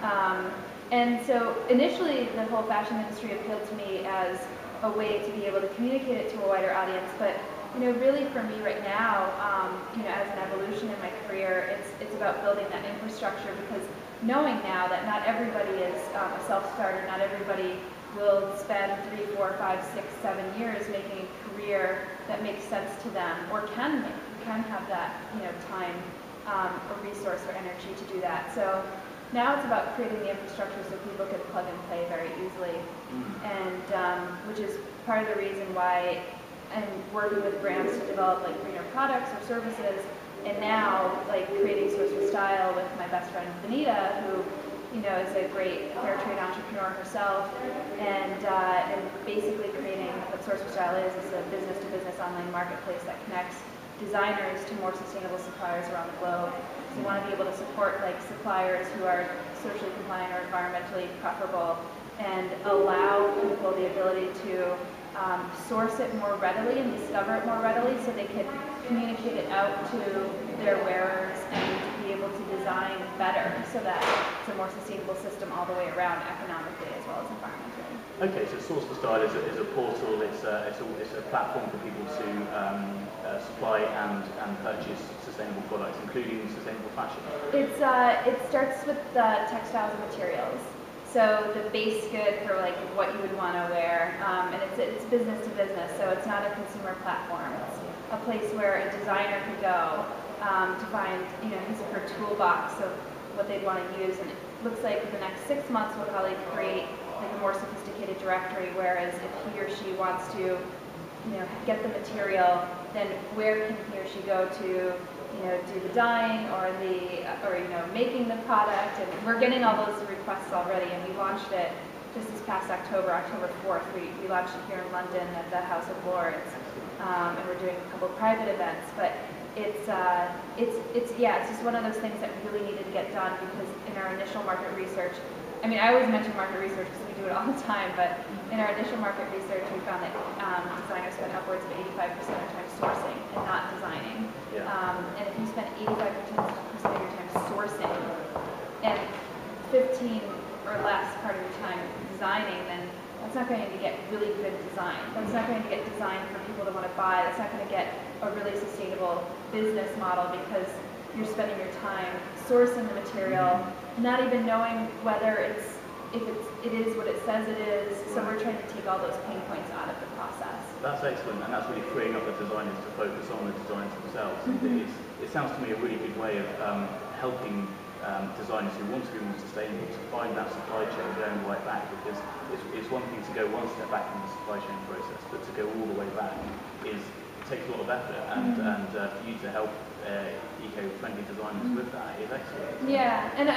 And so initially the whole fashion industry appealed to me as a way to be able to communicate it to a wider audience, but really for me right now, as an evolution in my career, it's about building that infrastructure, because knowing now that not everybody is a self-starter, not everybody will spend 3, 4, 5, 6, 7 years making a career that makes sense to them, or can have that time or resource or energy to do that. So now it's about creating the infrastructure so people can plug and play very easily, and which is part of the reason why I'm working with brands to develop like greener products or services, and now like creating Source4Style with my best friend Benita, who is a great fair trade entrepreneur herself, and basically creating what Source4Style is a business-to-business online marketplace that connects designers to more sustainable suppliers around the globe. So we want to be able to support like suppliers who are socially compliant or environmentally preferable, and allow people the ability to source it more readily and discover it more readily, so they can communicate it out to their wearers and be able to design better so that it's a more sustainable system all the way around, economically as well as environmentally. Okay, so Source4Style is a portal. It's a platform for people to supply and purchase sustainable products, including sustainable fashion. It starts with the textiles and materials. So the base good for like what you would want to wear, and it's business to business. So it's not a consumer platform. It's a place where a designer could go to find his or her toolbox of what they'd want to use. And it looks like for the next 6 months we'll probably create like a more sophisticated directory. Whereas if he or she wants to get the material, then where can he or she go to do the dyeing or making the product? And we're getting all those requests already, and we launched it just this past October 4th. We launched it here in London at the House of Lords, and we're doing a couple private events. But it's just one of those things that really needed to get done, because in our initial market research, I always mention market research because we do it all the time, but in our initial market research we found that designers spend upwards of 85% of their time sourcing and not designing. Yeah. And if you spend 85% of your time sourcing and 15 or less part of your time designing, then that's not going to get really good design. That's not going to get design for people to want to buy. That's not going to get a really sustainable business model, because you're spending your time sourcing the material, not even knowing whether it is what it says it is. So we're trying to take all those pain points out of the process. That's excellent, and that's really freeing up the designers to focus on the designs themselves. And it sounds to me a really good way of helping designers who want to be more sustainable to find that supply chain going right back, because it's one thing to go one step back in the supply chain process, but to go all the way back takes a lot of effort, and for you to help eco-friendly designers with that is excellent. Yeah, and